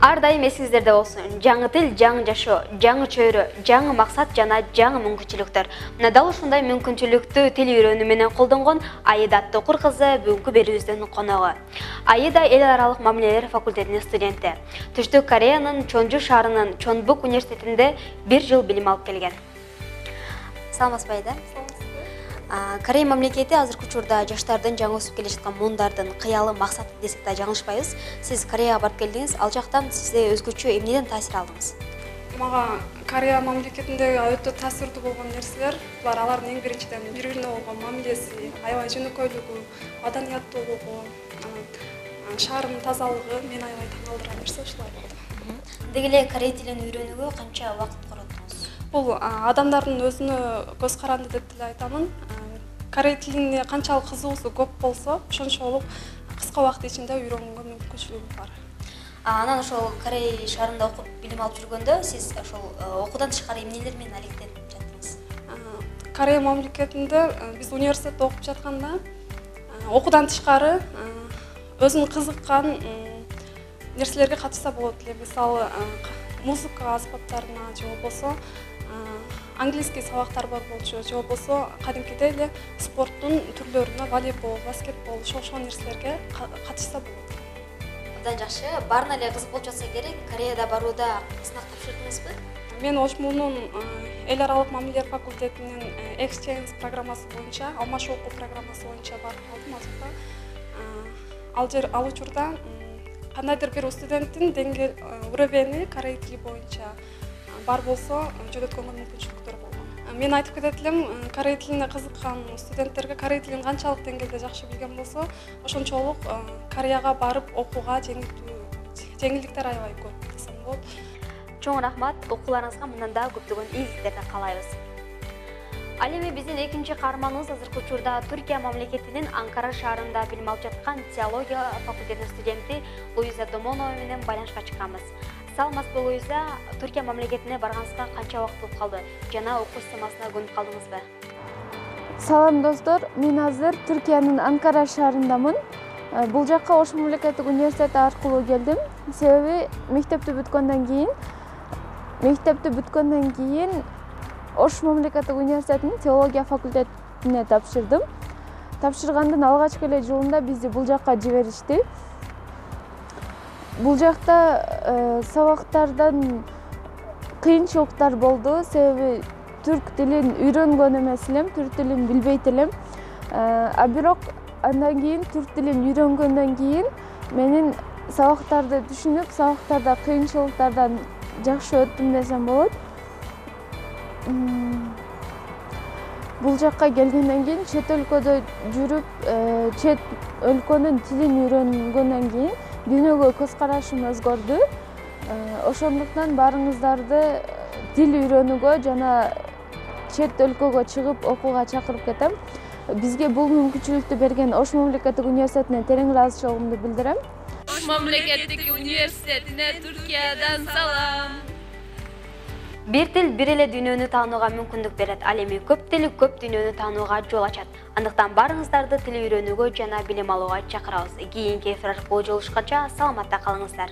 Ар дайым эсиңиздерде болсун. Жаңы тил, жаңы жашоо, жаңы чөйрө, жаңы максат жана жаңы мүмкүнчүлүктөр. Мына дал ушундай мүмкүнчүлүктү тил үйрөнүү менен колдонгон Аида Токур кызы бүгүнкү берүүбүздүн коногу. Аида эл аралык мамилелер факультетинин студенти. Түштүк Кореянын Чонжу шаарынын Чонбук университетинде 1 жыл билим алып келген. Саламатсызбы Аида? Корея мамлекети азыркы учурда жаштардын жаңы өсүп келе жаткан муундардын кыялы максаты десек да жаңылышпайбыз. Сиз Кореяга барып келдиңиз, ал жактан сизде өзгөчө эмнеден таасир алдыңыз? Мага Корея мамлекетиндеги өтө таасирдүү болгон нерселер, булар алардын эң биринчиден бири-бирине болгон мамилеси, аябай жөнөкөйлүгү, маданияттуулугу, шаардын тазалыгы мени аябай таң калтырган нерсе ушулар болду. Деги эле корей тилин үйрөнүүгө канча убакыт коротуңуз? Бул адамдардын өзүнө көз каранды деп деле айтамын. Корей тилине канчалык кызыгуусу көп болсо, ошончолук кыска убакыт ичинде үйрөнгөнгө мүмкүнчүлүгү бар. Анан ошол Корей шаарында окуп билим алып жүргөндө сиз ошол окуудан тышкары эмнелер менен алектенип жаттыңыз? Корея мамлекетинде биз университетте окуп жатканда окуудан тышкары өзүм кызыккан нерселерге катышса болот эле. Мисалы, музыка аспаптарына же болбосо английский сабактар бар болчу, же болбосо кадимкидей эле спорттун түрлөрүнө, волейбол, баскетбол, ошол нерселерге катышса болот. Абдан жакшы. Баарына эле кызык болуп жатса керек. Кореяда барууда сынак тапшырдыңызбы? Мен ошмунун эл аралык мамилелер факультетинин exchange программасы боюнча, алмашуу окуу программасы боюнча барып калдым. Ал учурда кандайдыр бир студенттин деңгээл уровени корей тили боюнча бар болсо жөнөткөнгө мүмкүнчүлүктөр болгон. Мен айтып кетет элем, корей тилине кызыккан студенттерге корей тилин канчалык деңгээлде жакшы билген болсо, ошончолук Кореяга барып окууга жеңилдиктер аябай көп десем болот. Чоң рахмат. Окууларыңызга мындан да көптөгөн ийгиликтерди каалайбыз. Ал эми биздин экинчи каарманыбыз азыркы учурда Түркия мамлекетинин Анкара шаарында билим алып жаткан теология факультетинин студенти Луиза Домонова менен байланышка чыкканбыз. Саламатсызбы, Луиза? Түркия мамлекетине барганыңызга канча убакыт болуп калды? Жана окуу системасына көнүп калдыңызбы? Салам достор, мен азыр Түркиянын Анкара шаарындамын. Бул жакка Ош мамлекеттик университети аркылуу келдим. Себеби мектепти бүткөндөн кийин Ош мамлекеттик университетинин теология факультетине тапшырдым. Тапшыргандын алгачкы эле жылында бизди бул жакка жиберишти. Бул жакта сабактардан кыйынчылыктар болду, себеби түрк тилин үйрөнгөн эмес элем, түрк тилин билбейт элем. Бирок андан кийин түрк тилин үйрөнгөндөн кийин менин сабактарды түшүнүп, сабактарда кыйынчылыктардан жакшы өттүм десем болот. Бул жакка келгенден кийин чет өлкөдө жүрүп, чет өлкөнүн тилин үйрөнгөндөн кийин дүйнөгө көз карашым өзгөрдү. Ошондуктан баарыңыздарды тил үйрөнүүгө жана чет өлкөгө чыгып окууга чакырып кетем. Бизге бул мүмкүнчүлүктү берген Ош мамлекеттик университетине терең ыраазычылыгымды билдирем. Ош мамлекеттик университетине Түркиядан салам. Бир тил бир эле дүйнөнү таанууга мүмкүндүк берет. Ал эми көп тил көп дүйнөнү таанууга жол ачат. Андыктан баарыңыздарды тил үйрөнүүгө жана билим алууга чакырабыз. Кийинки эфир аркылуу жолугушканча саламатта калыңыздар.